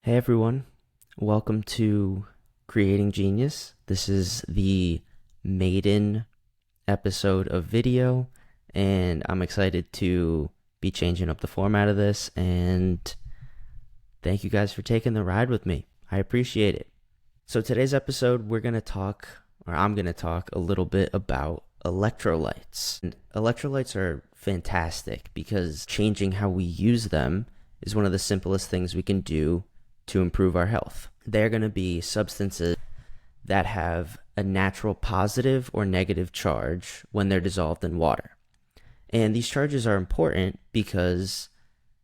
Hey everyone, welcome to Creating Genius. This is the maiden episode of video, and I'm excited to be changing up the format of this, and thank you guys for taking the ride with me. I appreciate it. So today's episode, I'm going to talk a little bit about electrolytes. And electrolytes are fantastic because changing how we use them is one of the simplest things we can do to improve our health. They're going to be substances that have a natural positive or negative charge when they're dissolved in water. And these charges are important because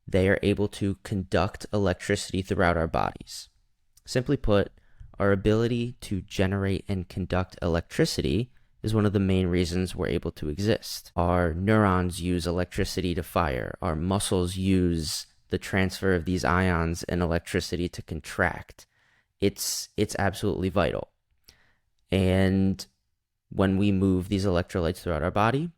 they are able to conduct electricity throughout our bodies. Simply put, our ability to generate and conduct electricity is one of the main reasons we're able to exist. Our neurons use electricity to fire. Our muscles use the transfer of these ions and electricity to contract. It's absolutely vital. And when we move these electrolytes throughout our body,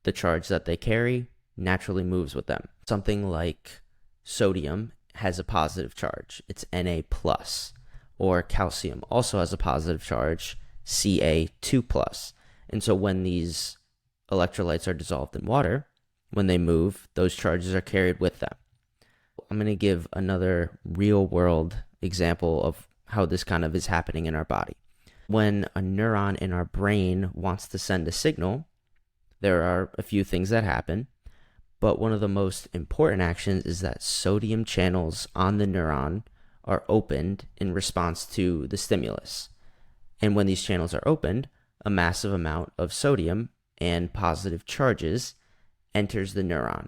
the charge that they carry naturally moves with them. Something like sodium has a positive charge. It's Na+. Or calcium also has a positive charge, Ca2+. And so when these electrolytes are dissolved in water, when they move, those charges are carried with them. I'm going to give another real world example of how this kind of is happening in our body. When a neuron in our brain wants to send a signal, there are a few things that happen, but one of the most important actions is that sodium channels on the neuron are opened in response to the stimulus. And when these channels are opened, a massive amount of sodium and positive charges enters the neuron,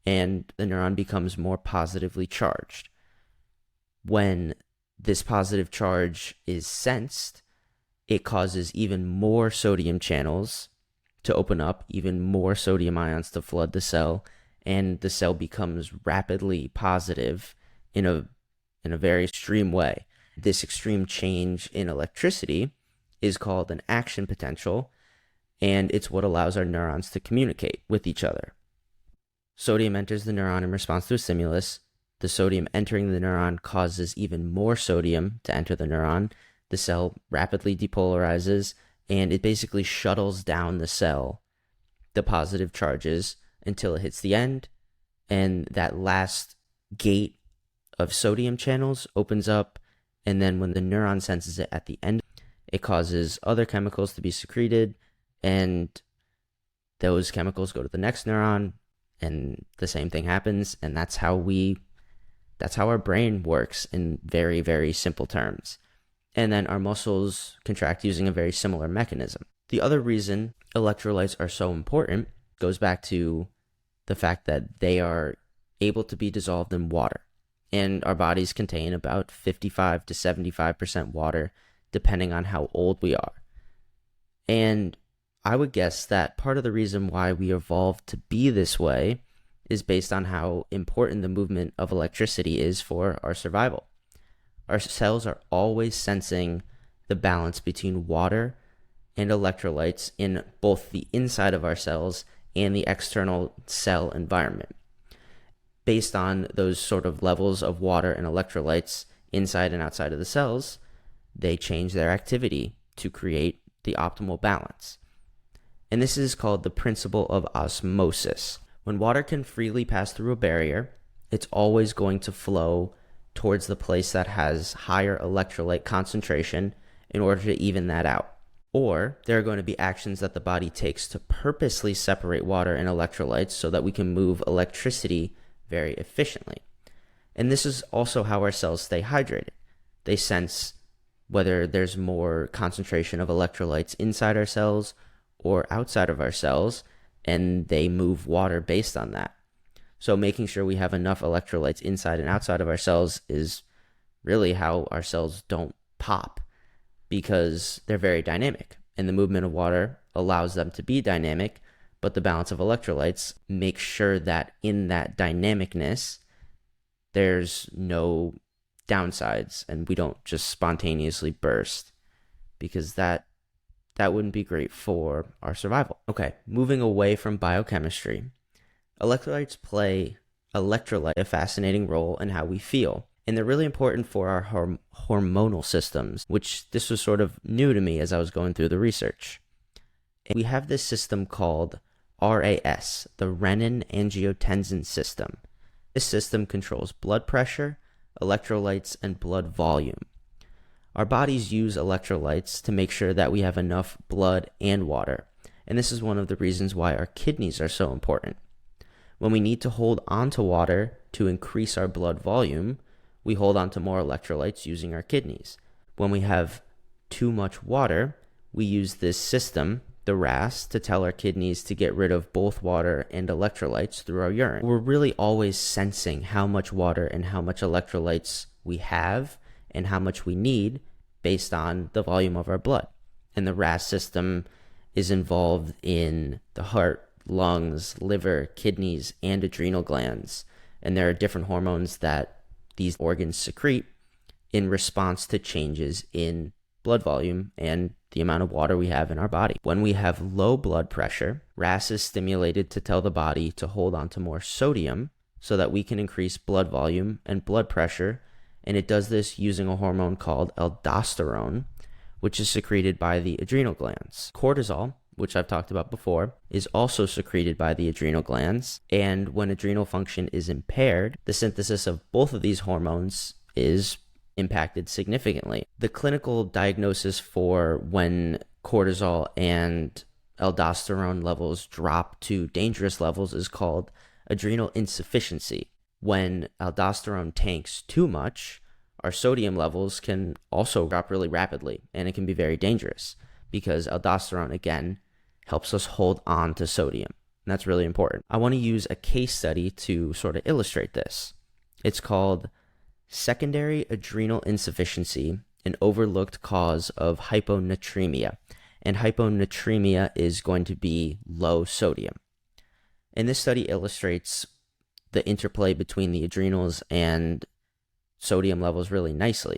and the neuron becomes more positively charged. When this positive charge is sensed, it causes even more sodium channels to open up, even more sodium ions to flood the cell, and the cell becomes rapidly positive in a very extreme way. This extreme change in electricity is called an action potential, and it's what allows our neurons to communicate with each other. Sodium enters the neuron in response to a stimulus. The sodium entering the neuron causes even more sodium to enter the neuron. The cell rapidly depolarizes, and it basically shuttles down the cell, the positive charges, until it hits the end, and that last gate of sodium channels opens up, and then when the neuron senses it at the end, it causes other chemicals to be secreted, and those chemicals go to the next neuron, and the same thing happens, and that's how our brain works in very, very simple terms. And then our muscles contract using a very similar mechanism. The other reason electrolytes are so important goes back to the fact that they are able to be dissolved in water. And our bodies contain about 55 to 75% water, depending on how old we are. And I would guess that part of the reason why we evolved to be this way is based on how important the movement of electricity is for our survival. Our cells are always sensing the balance between water and electrolytes in both the inside of our cells and the external cell environment. Based on those sort of levels of water and electrolytes inside and outside of the cells, they change their activity to create the optimal balance. And this is called the principle of osmosis. When water can freely pass through a barrier, it's always going to flow towards the place that has higher electrolyte concentration in order to even that out. Or there are going to be actions that the body takes to purposely separate water and electrolytes so that we can move electricity very efficiently. And this is also how our cells stay hydrated. They sense whether there's more concentration of electrolytes inside our cells or outside of our cells, and they move water based on that. So making sure we have enough electrolytes inside and outside of our cells is really how our cells don't pop, because they're very dynamic, and the movement of water allows them to be dynamic, but the balance of electrolytes makes sure that in that dynamicness, there's no downsides, and we don't just spontaneously burst, because that wouldn't be great for our survival. Okay, moving away from biochemistry, electrolytes play a fascinating role in how we feel. And they're really important for our hormonal systems, which this was sort of new to me as I was going through the research. And we have this system called RAS, the renin-angiotensin system. This system controls blood pressure, electrolytes, and blood volume. Our bodies use electrolytes to make sure that we have enough blood and water, and this is one of the reasons why our kidneys are so important. When we need to hold on to water to increase our blood volume, we hold on to more electrolytes using our kidneys. When we have too much water, we use this system, the RAS, to tell our kidneys to get rid of both water and electrolytes through our urine. We're really always sensing how much water and how much electrolytes we have and how much we need based on the volume of our blood. And the RAS system is involved in the heart, lungs, liver, kidneys, and adrenal glands. And there are different hormones that these organs secrete in response to changes in blood volume and the amount of water we have in our body. When we have low blood pressure, RAS is stimulated to tell the body to hold on to more sodium so that we can increase blood volume and blood pressure. And it does this using a hormone called aldosterone, which is secreted by the adrenal glands. Cortisol, which I've talked about before, is also secreted by the adrenal glands. And when adrenal function is impaired, the synthesis of both of these hormones is impacted significantly. The clinical diagnosis for when cortisol and aldosterone levels drop to dangerous levels is called adrenal insufficiency. When aldosterone tanks too much, our sodium levels can also drop really rapidly, and it can be very dangerous because aldosterone, again, helps us hold on to sodium. And that's really important. I want to use a case study to sort of illustrate this. It's called Secondary Adrenal Insufficiency, an Overlooked Cause of Hyponatremia. And hyponatremia is going to be low sodium. And this study illustrates the interplay between the adrenals and sodium levels really nicely.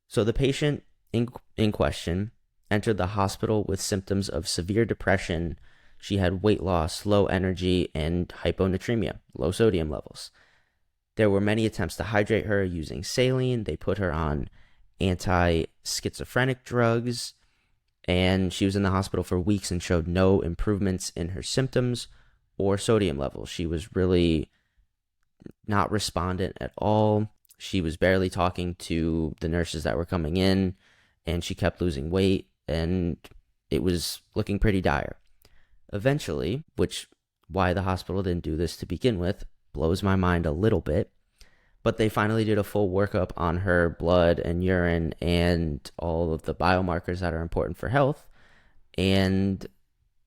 So the patient in question entered the hospital with symptoms of severe depression. She had weight loss, low energy, and hyponatremia, low sodium levels. There were many attempts to hydrate her using saline. They put her on anti-schizophrenic drugs, and she was in the hospital for weeks and showed no improvements in her symptoms or sodium levels. She was really not respondent at all. She was barely talking to the nurses that were coming in, and she kept losing weight, and it was looking pretty dire. Eventually, why the hospital didn't do this to begin with blows my mind a little bit, but they finally did a full workup on her blood and urine and all of the biomarkers that are important for health, and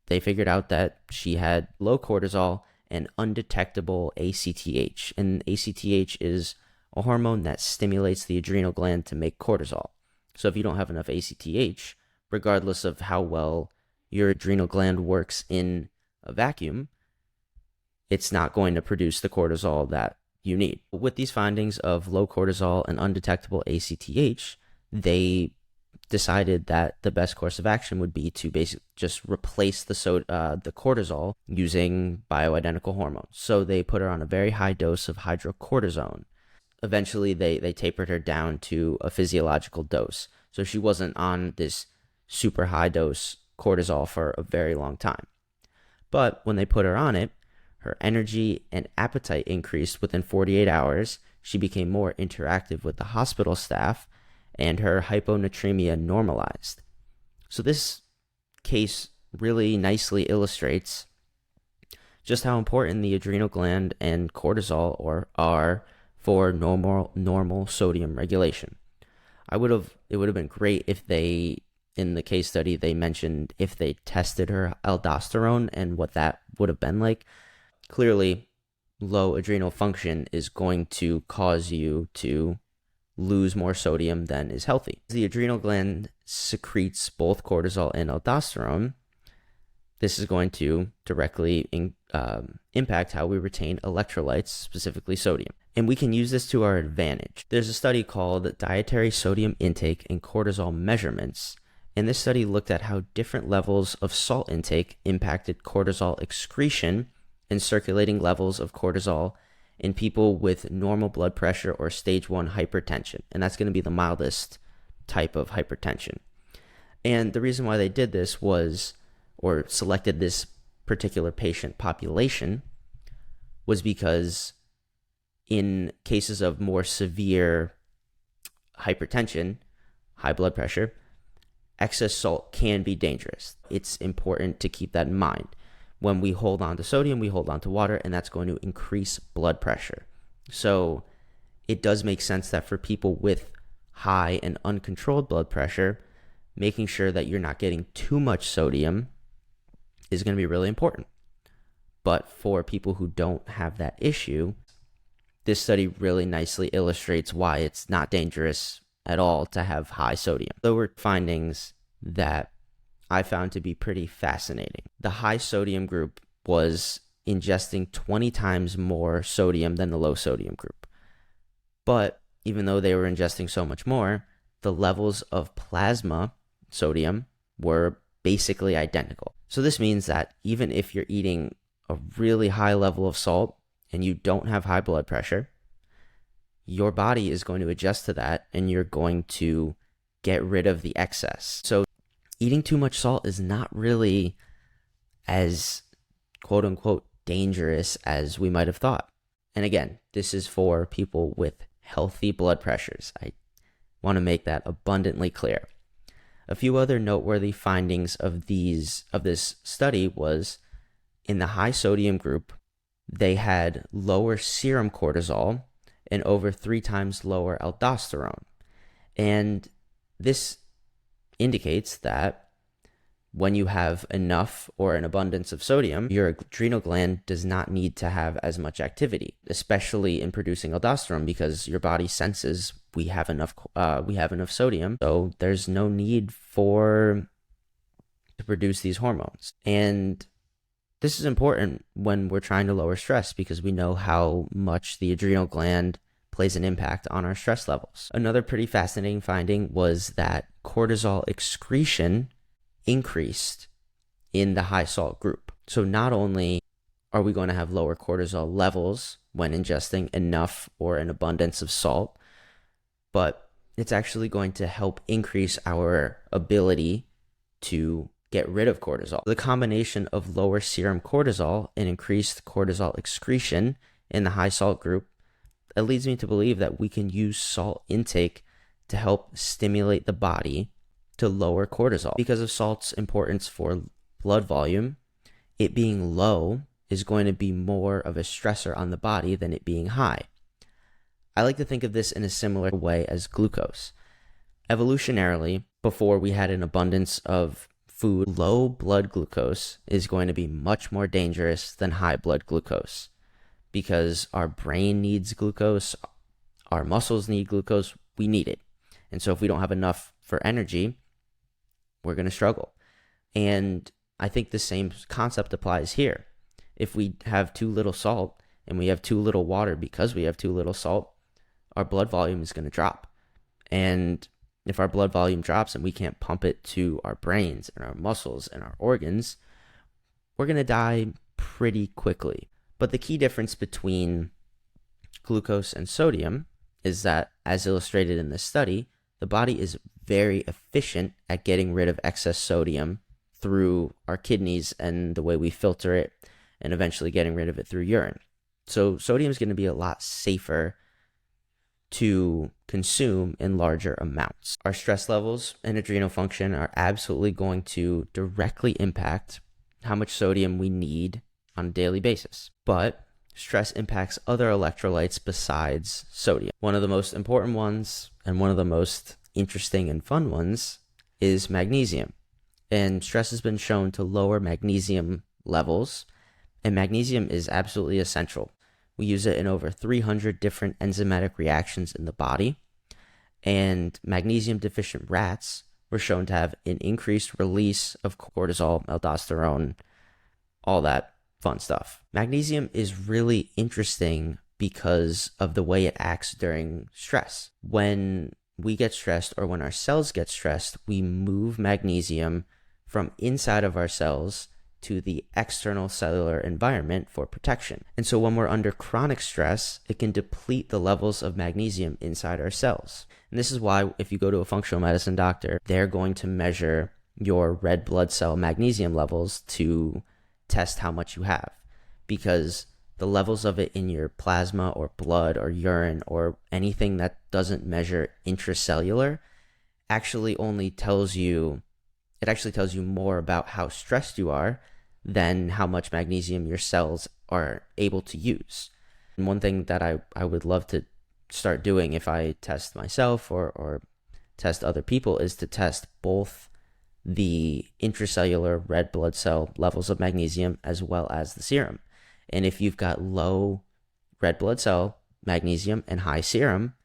they figured out that she had low cortisol and undetectable ACTH. And ACTH is a hormone that stimulates the adrenal gland to make cortisol. So if you don't have enough ACTH, regardless of how well your adrenal gland works in a vacuum, it's not going to produce the cortisol that you need. With these findings of low cortisol and undetectable ACTH, they decided that the best course of action would be to basically just replace the cortisol using bioidentical hormones. So they put her on a very high dose of hydrocortisone. Eventually, they tapered her down to a physiological dose. So she wasn't on this super high dose cortisol for a very long time. But when they put her on it, her energy and appetite increased within 48 hours. She became more interactive with the hospital staff, and her hyponatremia normalized. So this case really nicely illustrates just how important the adrenal gland and cortisol are for normal sodium regulation. It would have been great if they, in the case study, they mentioned if they tested her aldosterone and what that would have been like. Clearly, low adrenal function is going to cause you to lose more sodium than is healthy. The adrenal gland secretes both cortisol and aldosterone. This is going to directly impact how we retain electrolytes, specifically sodium. And we can use this to our advantage. There's a study called Dietary Sodium Intake and Cortisol Measurements. And this study looked at how different levels of salt intake impacted cortisol excretion and circulating levels of cortisol in people with normal blood pressure or stage 1 hypertension. And that's going to be the mildest type of hypertension. And the reason why they did this was, or selected this particular patient population, was because in cases of more severe hypertension, high blood pressure, excess salt can be dangerous. It's important to keep that in mind. When we hold on to sodium, we hold on to water, and that's going to increase blood pressure. So it does make sense that for people with high and uncontrolled blood pressure, making sure that you're not getting too much sodium is going to be really important. But for people who don't have that issue, this study really nicely illustrates why it's not dangerous at all to have high sodium. There were findings that I found to be pretty fascinating. The high sodium group was ingesting 20 times more sodium than the low sodium group. But even though they were ingesting so much more, the levels of plasma sodium were basically identical. So this means that even if you're eating a really high level of salt and you don't have high blood pressure, your body is going to adjust to that and you're going to get rid of the excess. So eating too much salt is not really as quote unquote dangerous as we might have thought. And again, this is for people with healthy blood pressures. I want to make that abundantly clear. A few other noteworthy findings of this study was in the high sodium group, they had lower serum cortisol and over 3 times lower aldosterone. And this indicates that when you have enough or an abundance of sodium, your adrenal gland does not need to have as much activity, especially in producing aldosterone, because your body senses we have enough sodium, so there's no need to produce these hormones. And this is important when we're trying to lower stress, because we know how much the adrenal gland plays an impact on our stress levels. Another pretty fascinating finding was that cortisol excretion increased in the high salt group. So not only are we going to have lower cortisol levels when ingesting enough or an abundance of salt, but it's actually going to help increase our ability to get rid of cortisol. The combination of lower serum cortisol and increased cortisol excretion in the high salt group, it leads me to believe that we can use salt intake to help stimulate the body to lower cortisol. Because of salt's importance for blood volume, it being low is going to be more of a stressor on the body than it being high. I like to think of this in a similar way as glucose. Evolutionarily, before we had an abundance of food, low blood glucose is going to be much more dangerous than high blood glucose, because our brain needs glucose, our muscles need glucose, we need it. And so if we don't have enough for energy, we're going to struggle. And I think the same concept applies here. If we have too little salt and we have too little water because we have too little salt, our blood volume is going to drop. And if our blood volume drops and we can't pump it to our brains and our muscles and our organs, we're going to die pretty quickly. But the key difference between glucose and sodium is that, as illustrated in this study, the body is very efficient at getting rid of excess sodium through our kidneys and the way we filter it, and eventually getting rid of it through urine. So sodium is going to be a lot safer to consume in larger amounts. Our stress levels and adrenal function are absolutely going to directly impact how much sodium we need on a daily basis. But stress impacts other electrolytes besides sodium. One of the most important ones, and one of the most interesting and fun ones, is magnesium. And stress has been shown to lower magnesium levels, and magnesium is absolutely essential. We use it in over 300 different enzymatic reactions in the body, and magnesium deficient rats were shown to have an increased release of cortisol, aldosterone, all that fun stuff. Magnesium is really interesting because of the way it acts during stress. When we get stressed, or when our cells get stressed, we move magnesium from inside of our cells to the external cellular environment for protection. And so when we're under chronic stress, it can deplete the levels of magnesium inside our cells. And this is why if you go to a functional medicine doctor, they're going to measure your red blood cell magnesium levels to test how much you have, because the levels of it in your plasma or blood or urine or anything that doesn't measure intracellular actually tells you more about how stressed you are than how much magnesium your cells are able to use. And one thing that I would love to start doing if I test myself or test other people is to test both the intracellular red blood cell levels of magnesium as well as the serum. And if you've got low red blood cell magnesium and high serum,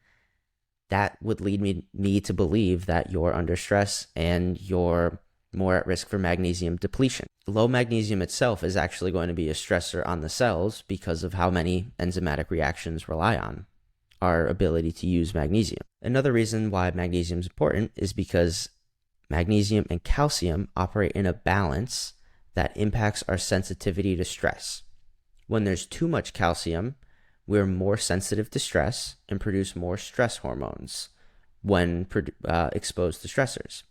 that would lead me to believe that you're under stress and you're more at risk for magnesium depletion. Low magnesium itself is actually going to be a stressor on the cells because of how many enzymatic reactions rely on our ability to use magnesium. Another reason why magnesium is important is because magnesium and calcium operate in a balance that impacts our sensitivity to stress. When there's too much calcium, we're more sensitive to stress and produce more stress hormones when exposed to stressors.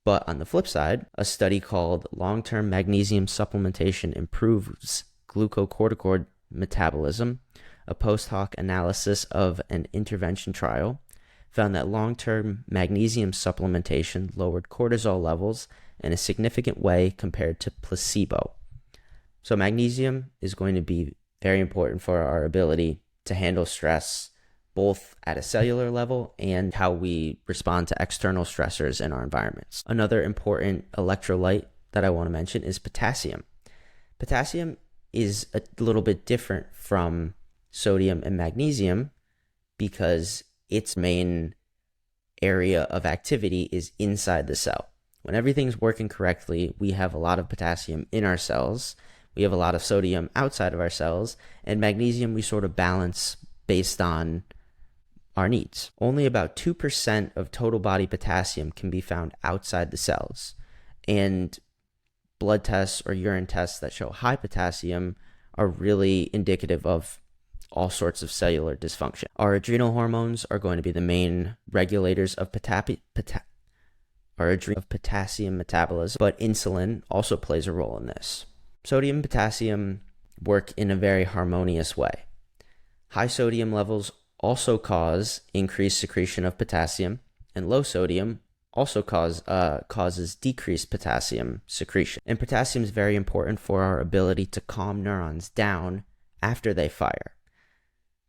But on the flip side, a study called Long-Term Magnesium Supplementation Improves Glucocorticoid Metabolism, a post-hoc analysis of an intervention trial, found that long-term magnesium supplementation lowered cortisol levels in a significant way compared to placebo. So magnesium is going to be very important for our ability to handle stress, both at a cellular level and how we respond to external stressors in our environments. Another important electrolyte that I want to mention is potassium. Potassium is a little bit different from sodium and magnesium because its main area of activity is inside the cell. When everything's working correctly, we have a lot of potassium in our cells. We have a lot of sodium outside of our cells, and magnesium we sort of balance based on our needs. Only about 2% of total body potassium can be found outside the cells, and blood tests or urine tests that show high potassium are really indicative of all sorts of cellular dysfunction. Our adrenal hormones are going to be the main regulators of potassium metabolism, but insulin also plays a role in this. Sodium and potassium work in a very harmonious way. High sodium levels also cause increased secretion of potassium, and low sodium also causes decreased potassium secretion. And potassium is very important for our ability to calm neurons down after they fire.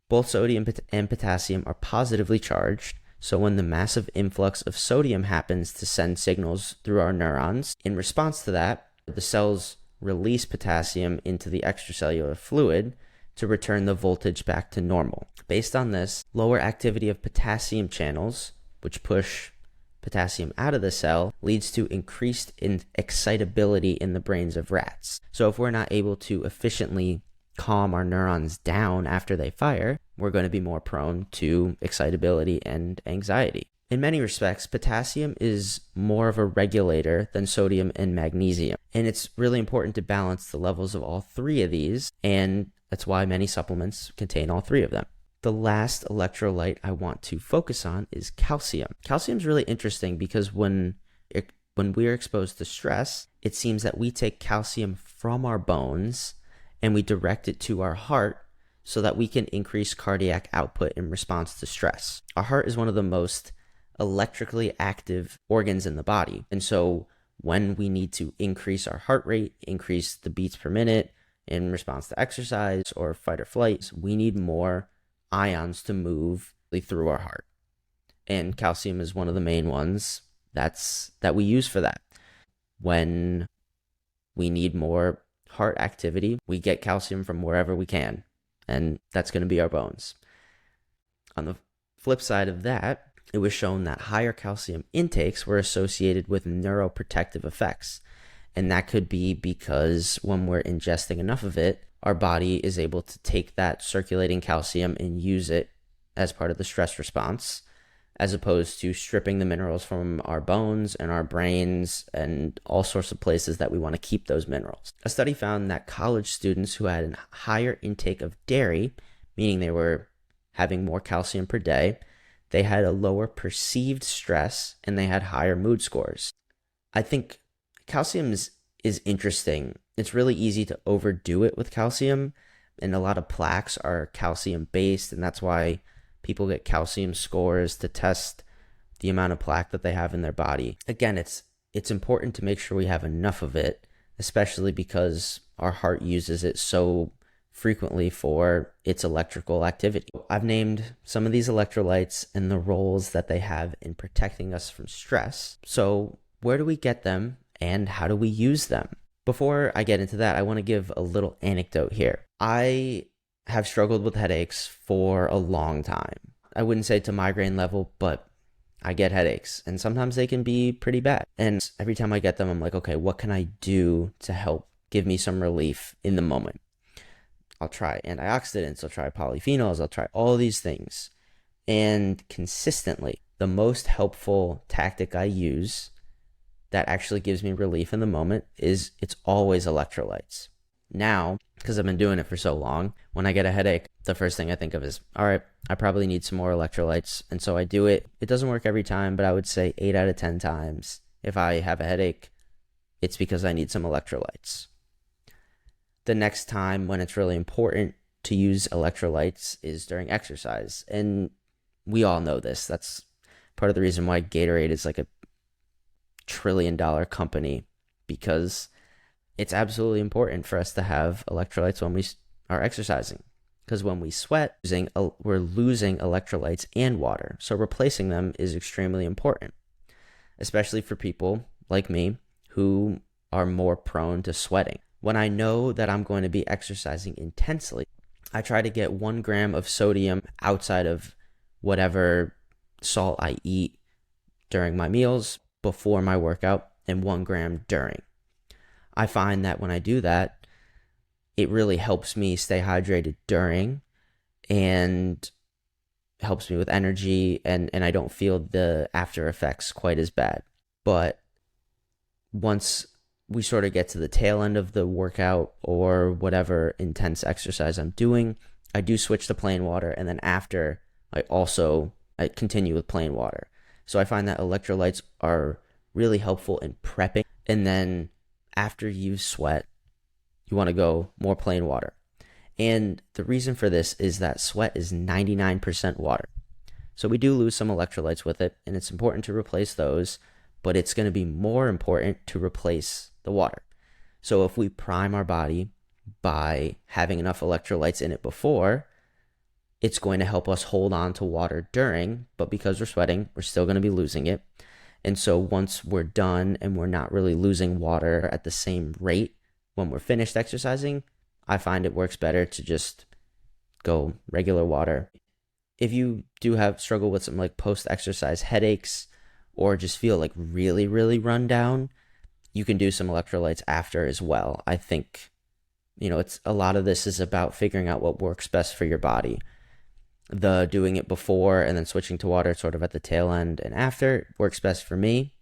Both sodium and potassium are positively charged, so when the massive influx of sodium happens to send signals through our neurons, in response to that, the cells release potassium into the extracellular fluid to return the voltage back to normal. Based on this, lower activity of potassium channels, which push potassium out of the cell, leads to increased excitability in the brains of rats. So if we're not able to efficiently calm our neurons down after they fire, we're going to be more prone to excitability and anxiety. In many respects, potassium is more of a regulator than sodium and magnesium, and it's really important to balance the levels of all three of these, and that's why many supplements contain all three of them. The last electrolyte I want to focus on is calcium. Calcium is really interesting because when we're exposed to stress, it seems that we take calcium from our bones and we direct it to our heart so that we can increase cardiac output in response to stress. Our heart is one of the most electrically active organs in the body. And so when we need to increase our heart rate, increase the beats per minute in response to exercise or fight or flight, we need more ions to move through our heart. And calcium is one of the main ones that we use for that. When we need more heart activity, we get calcium from wherever we can, and that's going to be our bones. On the flip side of that, it was shown that higher calcium intakes were associated with neuroprotective effects. And that could be because when we're ingesting enough of it, our body is able to take that circulating calcium and use it as part of the stress response. as opposed to stripping the minerals from our bones and our brains and all sorts of places that we want to keep those minerals. A study found that college students who had a higher intake of dairy, meaning they were having more calcium per day, they had a lower perceived stress and they had higher mood scores. I think calcium is interesting. It's really easy to overdo it with calcium, and a lot of plaques are calcium based, and that's why people get calcium scores to test the amount of plaque that they have in their body. Again, it's important to make sure we have enough of it, especially because our heart uses it so frequently for its electrical activity. I've named some of these electrolytes and the roles that they have in protecting us from stress. So where do we get them and how do we use them? Before I get into that, I want to give a little anecdote here. I have struggled with headaches for a long time. I wouldn't say to migraine level, but I get headaches and sometimes they can be pretty bad. And every time I get them, I'm like, okay, what can I do to help give me some relief in the moment? I'll try antioxidants, I'll try polyphenols, I'll try all these things. And consistently, the most helpful tactic I use that actually gives me relief in the moment is it's always electrolytes. Now, because I've been doing it for so long, when I get a headache, the first thing I think of is, all right, I probably need some more electrolytes. And so I do it. It doesn't work every time, but I would say 8 out of 10 times, if I have a headache, it's because I need some electrolytes. The next time when it's really important to use electrolytes is during exercise. And we all know this. That's part of the reason why Gatorade is like a $1 trillion company, because it's absolutely important for us to have electrolytes when we are exercising. Because when we sweat, we're losing electrolytes and water. So replacing them is extremely important, especially for people like me who are more prone to sweating. When I know that I'm going to be exercising intensely, I try to get 1 gram of sodium outside of whatever salt I eat during my meals before my workout and 1 gram during. I find that when I do that, it really helps me stay hydrated during and helps me with energy, and I don't feel the after effects quite as bad. But once we sort of get to the tail end of the workout or whatever intense exercise I'm doing, I do switch to plain water, and then after I continue with plain water. So I find that electrolytes are really helpful in prepping, and then after you sweat, you want to go more plain water. And the reason for this is that sweat is 99% water. So we do lose some electrolytes with it, and it's important to replace those, but it's going to be more important to replace the water. So if we prime our body by having enough electrolytes in it before, it's going to help us hold on to water during, but because we're sweating, we're still going to be losing it. And so once we're done and we're not really losing water at the same rate when we're finished exercising, I find it works better to just go regular water. If you do struggle with some like post-exercise headaches or just feel like really, really run down, you can do some electrolytes after as well. I think, it's a lot of this is about figuring out what works best for your body. The doing it before and then switching to water sort of at the tail end and after works best for me,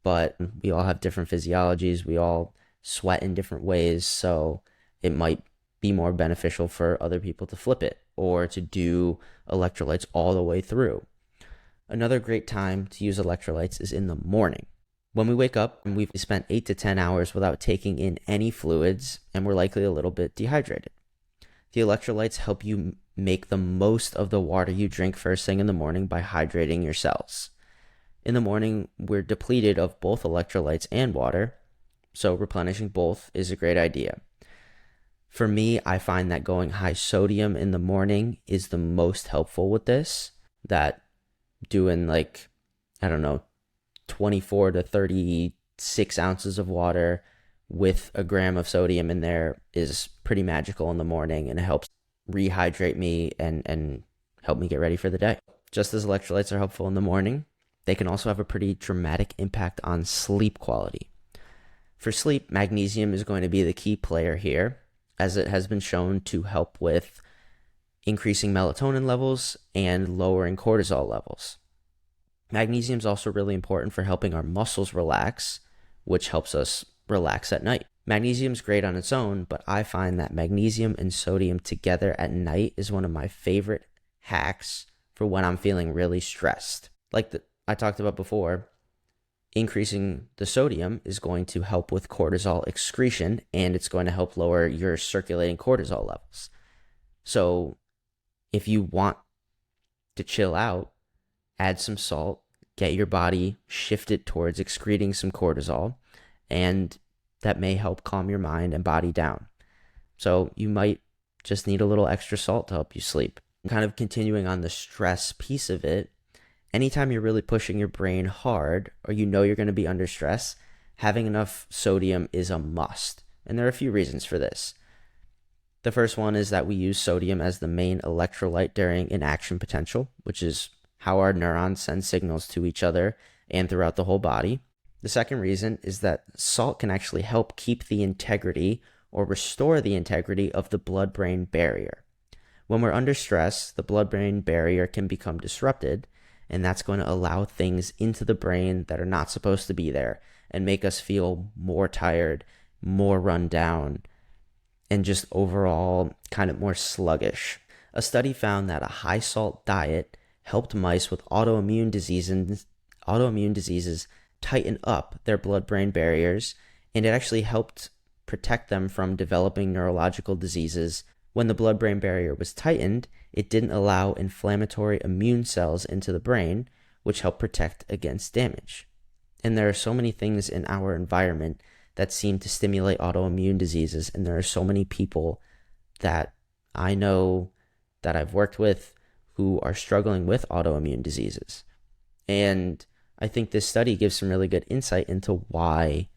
but we all have different physiologies. We all sweat in different ways, so it might be more beneficial for other people to flip it or to do electrolytes all the way through. Another great time to use electrolytes is in the morning. When we wake up and we've spent 8 to 10 hours without taking in any fluids, and we're likely a little bit dehydrated. The electrolytes help you make the most of the water you drink first thing in the morning by hydrating your cells. In the morning, we're depleted of both electrolytes and water, so replenishing both is a great idea. For me, I find that going high sodium in the morning is the most helpful with this. That doing 24 to 36 ounces of water with 1 gram of sodium in there is pretty magical in the morning, and it helps rehydrate me and help me get ready for the day. Just as electrolytes are helpful in the morning, they can also have a pretty dramatic impact on sleep quality. For sleep, magnesium is going to be the key player here, as it has been shown to help with increasing melatonin levels and lowering cortisol levels. Magnesium is also really important for helping our muscles relax, which helps us relax at night. Magnesium is great on its own, but I find that magnesium and sodium together at night is one of my favorite hacks for when I'm feeling really stressed. I talked about before, increasing the sodium is going to help with cortisol excretion, and it's going to help lower your circulating cortisol levels. So if you want to chill out, add some salt, get your body shifted towards excreting some cortisol, and that may help calm your mind and body down. So you might just need a little extra salt to help you sleep. Kind of continuing on the stress piece of it, anytime you're really pushing your brain hard or you know you're going to be under stress, having enough sodium is a must. And there are a few reasons for this. The first one is that we use sodium as the main electrolyte during inaction potential, which is how our neurons send signals to each other and throughout the whole body. The second reason is that salt can actually help keep the integrity or restore the integrity of the blood-brain barrier. When we're under stress, the blood-brain barrier can become disrupted, and that's going to allow things into the brain that are not supposed to be there and make us feel more tired, more run down, and just overall kind of more sluggish. A study found that a high-salt diet helped mice with autoimmune diseases tighten up their blood-brain barriers, and it actually helped protect them from developing neurological diseases. When the blood-brain barrier was tightened, it didn't allow inflammatory immune cells into the brain, which helped protect against damage. And there are so many things in our environment that seem to stimulate autoimmune diseases, and there are so many people that I know that I've worked with who are struggling with autoimmune diseases. And I think this study gives some really good insight into why,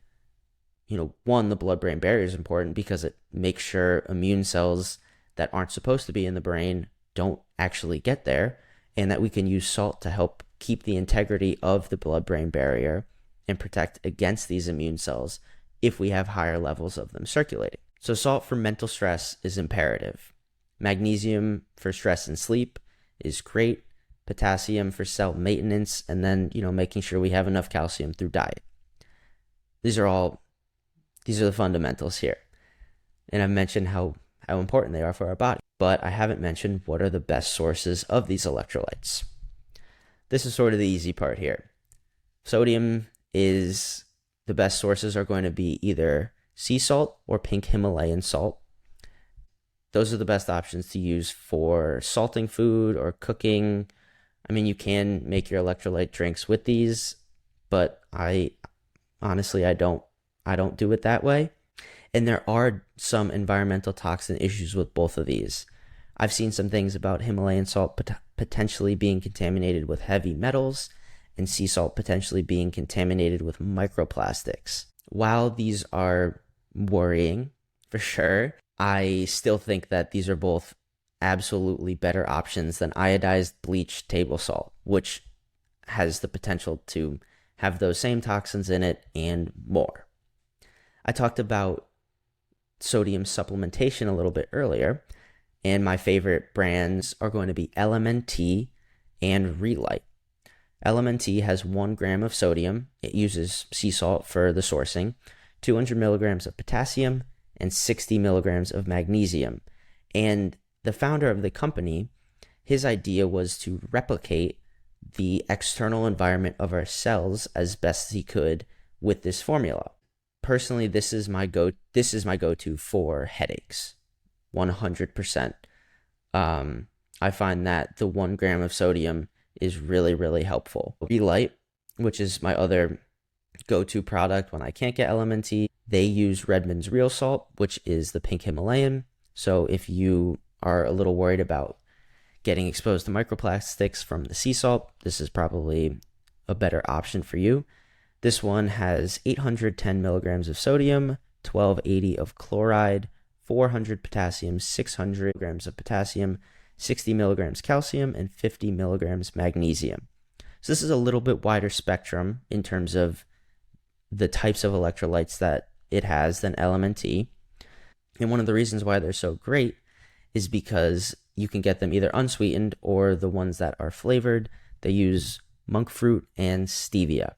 one, the blood-brain barrier is important because it makes sure immune cells that aren't supposed to be in the brain don't actually get there, and that we can use salt to help keep the integrity of the blood-brain barrier and protect against these immune cells if we have higher levels of them circulating. So salt for mental stress is imperative. Magnesium for stress and sleep is great. Potassium for cell maintenance, and then, making sure we have enough calcium through diet. These are the fundamentals here. And I've mentioned how important they are for our body. But I haven't mentioned what are the best sources of these electrolytes. This is sort of the easy part here. Sodium is the best sources are going to be either sea salt or pink Himalayan salt. Those are the best options to use for salting food or cooking. I mean, you can make your electrolyte drinks with these, but I don't do it that way. And there are some environmental toxin issues with both of these. I've seen some things about Himalayan salt potentially being contaminated with heavy metals and sea salt potentially being contaminated with microplastics. While these are worrying, for sure, I still think that these are both absolutely better options than iodized bleached table salt, which has the potential to have those same toxins in it and more. I talked about sodium supplementation a little bit earlier, and my favorite brands are going to be LMNT and Relight. LMNT has 1 gram of sodium. It uses sea salt for the sourcing, 200 milligrams of potassium, and 60 milligrams of magnesium. And the founder of the company, his idea was to replicate the external environment of our cells as best he could with this formula. Personally, this is my go-to for headaches, 100%. I find that the 1 gram of sodium is really, really helpful. Relight, which is my other go-to product when I can't get LMNT, they use Redmond's Real Salt, which is the pink Himalayan. So if you are a little worried about getting exposed to microplastics from the sea salt, this is probably a better option for you. This one has 810 milligrams of sodium, 1280 of chloride, 400 potassium, 600 grams of potassium, 60 milligrams calcium, and 50 milligrams magnesium. So this is a little bit wider spectrum in terms of the types of electrolytes that it has than LMNT. And one of the reasons why they're so great is because you can get them either unsweetened or the ones that are flavored. They use monk fruit, and stevia.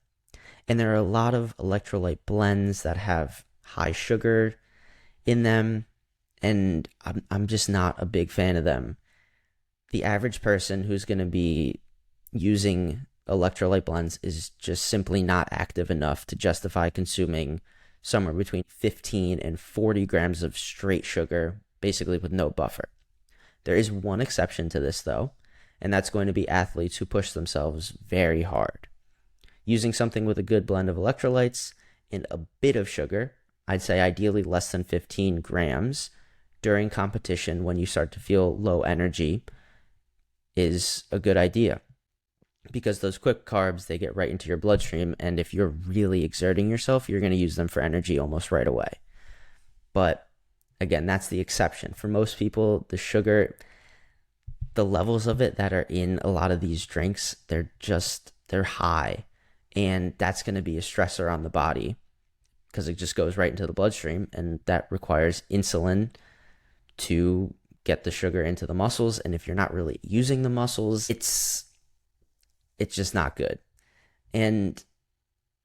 And there are a lot of electrolyte blends that have high sugar in them, and I'm just not a big fan of them. The average person who's going to be using electrolyte blends is just simply not active enough to justify consuming somewhere between 15 and 40 grams of straight sugar, basically with no buffer. There is one exception to this, though, and that's going to be athletes who push themselves very hard. Using something with a good blend of electrolytes and a bit of sugar, I'd say ideally less than 15 grams, during competition when you start to feel low energy is a good idea. Because those quick carbs, they get right into your bloodstream, and if you're really exerting yourself, you're going to use them for energy almost right away. But again, that's the exception. For most people, the sugar, the levels of it that are in a lot of these drinks, they're high, and that's going to be a stressor on the body because it just goes right into the bloodstream, and that requires insulin to get the sugar into the muscles. And if you're not really using the muscles, it's just not good. And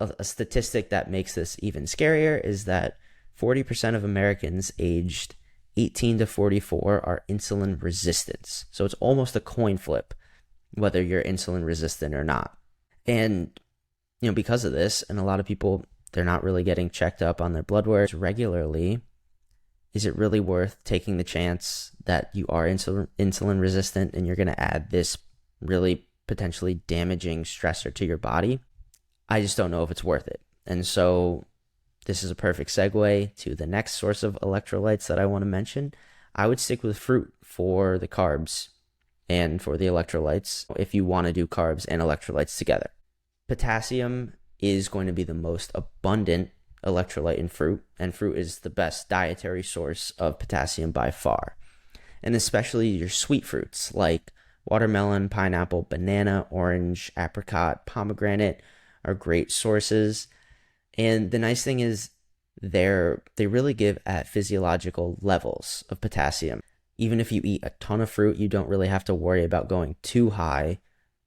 a statistic that makes this even scarier is that 40% of Americans aged 18 to 44 are insulin resistant. So it's almost a coin flip whether you're insulin resistant or not. And, because of this, and a lot of people, they're not really getting checked up on their blood work regularly. Is it really worth taking the chance that you are insulin resistant and you're going to add this really potentially damaging stressor to your body? I just don't know if it's worth it. And so this is a perfect segue to the next source of electrolytes that I want to mention. I would stick with fruit for the carbs and for the electrolytes if you want to do carbs and electrolytes together. Potassium is going to be the most abundant electrolyte in fruit, and fruit is the best dietary source of potassium by far. And especially your sweet fruits like watermelon, pineapple, banana, orange, apricot, pomegranate are great sources. And the nice thing is they really give at physiological levels of potassium. Even if you eat a ton of fruit, you don't really have to worry about going too high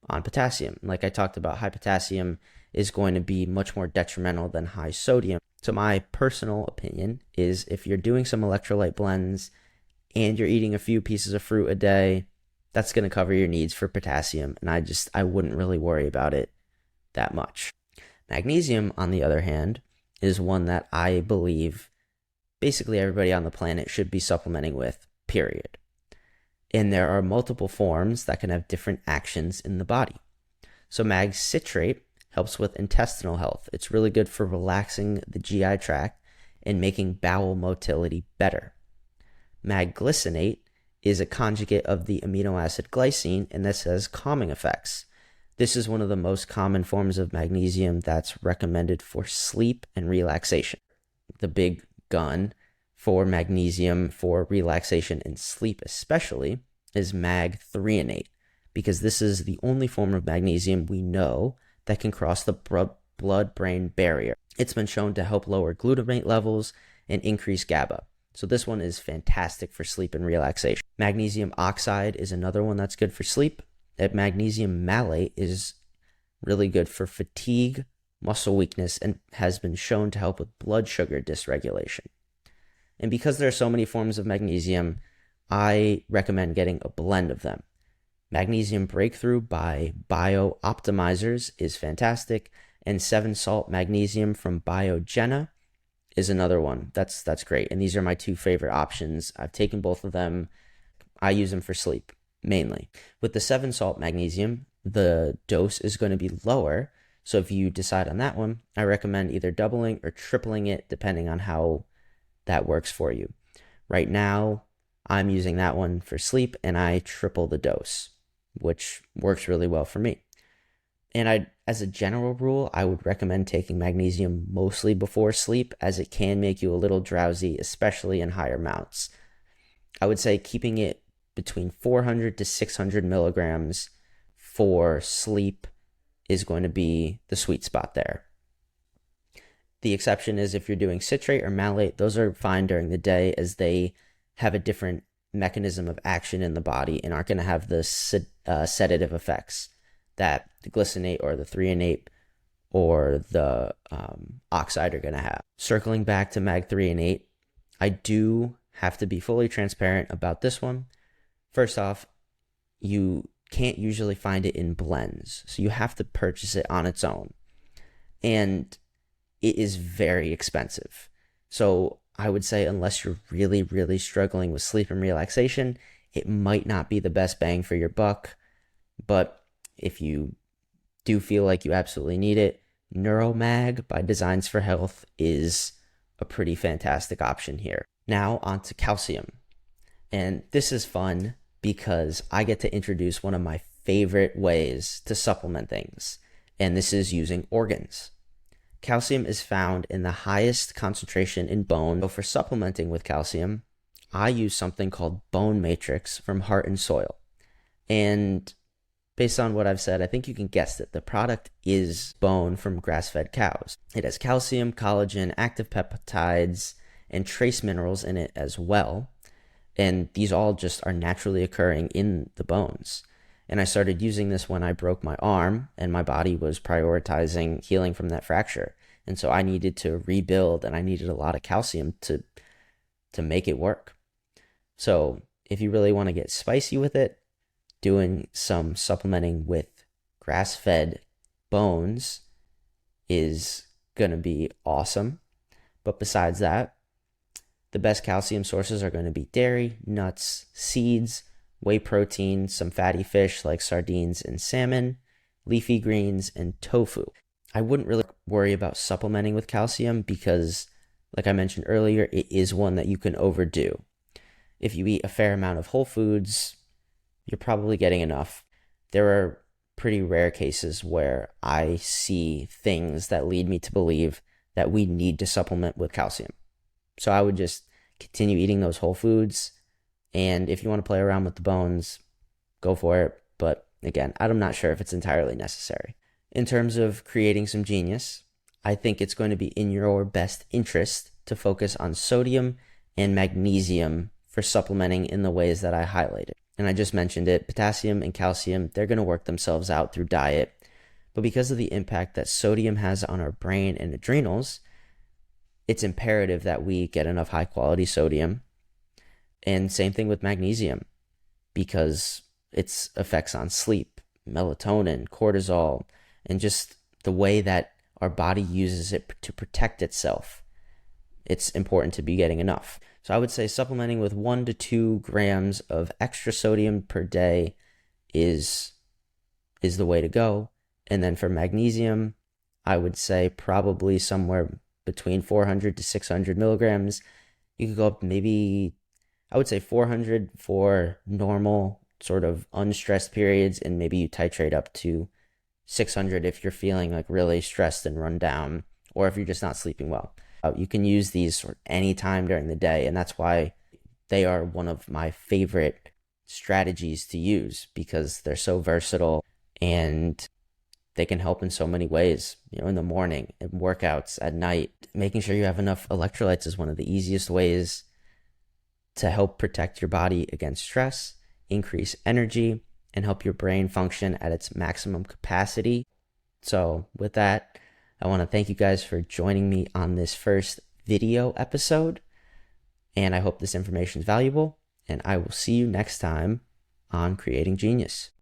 on potassium. Like I talked about, high potassium is going to be much more detrimental than high sodium. So my personal opinion is if you're doing some electrolyte blends and you're eating a few pieces of fruit a day, that's going to cover your needs for potassium. And I wouldn't really worry about it that much. Magnesium, on the other hand, is one that I believe basically everybody on the planet should be supplementing with, period. And there are multiple forms that can have different actions in the body. So mag citrate helps with intestinal health. It's really good for relaxing the GI tract and making bowel motility better. Mag glycinate is a conjugate of the amino acid glycine, and this has calming effects. This is one of the most common forms of magnesium that's recommended for sleep and relaxation. The big gun for magnesium for relaxation and sleep especially is mag threonate, because this is the only form of magnesium we know that can cross the blood-brain barrier. It's been shown to help lower glutamate levels and increase GABA. So this one is fantastic for sleep and relaxation. Magnesium oxide is another one that's good for sleep. And magnesium malate is really good for fatigue, muscle weakness, and has been shown to help with blood sugar dysregulation. And because there are so many forms of magnesium, I recommend getting a blend of them. Magnesium Breakthrough by BioOptimizers is fantastic, and 7-salt magnesium from Biogena is another one. That's great, and these are my two favorite options. I've taken both of them. I use them for sleep, mainly. With the 7-salt magnesium, the dose is going to be lower, so if you decide on that one, I recommend either doubling or tripling it, depending on how that works for you. Right now, I'm using that one for sleep, and I triple the dose, which works really well for me. And as a general rule, I would recommend taking magnesium mostly before sleep, as it can make you a little drowsy, especially in higher amounts. I would say keeping it between 400 to 600 milligrams for sleep is going to be the sweet spot there. The exception is if you're doing citrate or malate, those are fine during the day as they have a different mechanism of action in the body and aren't going to have the sedative effects that the glycinate or the threonate or the oxide are going to have. Circling back to mag threonate, I do have to be fully transparent about this one. First off, you can't usually find it in blends, so you have to purchase it on its own. And it is very expensive. So I would say unless you're really, really struggling with sleep and relaxation, it might not be the best bang for your buck. But if you do feel like you absolutely need it, Neuromag by Designs for Health is a pretty fantastic option here. Now on to calcium. And this is fun because I get to introduce one of my favorite ways to supplement things, and this is using organs. Calcium is found in the highest concentration in bone. So for supplementing with calcium, I use something called Bone Matrix from Heart and Soil. And based on what I've said, I think you can guess that the product is bone from grass-fed cows. It has calcium, collagen, active peptides, and trace minerals in it as well. And these all just are naturally occurring in the bones. And I started using this when I broke my arm and my body was prioritizing healing from that fracture. And so I needed to rebuild, and I needed a lot of calcium to make it work. So if you really want to get spicy with it, doing some supplementing with grass-fed bones is going to be awesome. But besides that, the best calcium sources are going to be dairy, nuts, seeds, whey protein, some fatty fish like sardines and salmon, leafy greens, and tofu. I wouldn't really worry about supplementing with calcium because, like I mentioned earlier, it is one that you can overdo. If you eat a fair amount of whole foods, you're probably getting enough. There are pretty rare cases where I see things that lead me to believe that we need to supplement with calcium. So I would just continue eating those whole foods. And if you want to play around with the bones, go for it. But again, I'm not sure if it's entirely necessary. In terms of creating some genius, I think it's going to be in your best interest to focus on sodium and magnesium for supplementing in the ways that I highlighted. And I just mentioned it, potassium and calcium, they're going to work themselves out through diet. But because of the impact that sodium has on our brain and adrenals, it's imperative that we get enough high quality sodium. And same thing with magnesium, because its effects on sleep, melatonin, cortisol, and just the way that our body uses it to protect itself. It's important to be getting enough. So I would say supplementing with 1 to 2 grams of extra sodium per day is the way to go. And then for magnesium, I would say probably somewhere between 400 to 600 milligrams. You could go up maybe, I would say 400 for normal sort of unstressed periods, and maybe you titrate up to 600 if you're feeling like really stressed and run down, or if you're just not sleeping well. You can use these any time during the day, and that's why they are one of my favorite strategies to use, because they're so versatile and they can help in so many ways, in the morning, in workouts, at night. Making sure you have enough electrolytes is one of the easiest ways to help protect your body against stress, increase energy, and help your brain function at its maximum capacity. So with that, I want to thank you guys for joining me on this first video episode, and I hope this information is valuable, and I will see you next time on Creating Genius.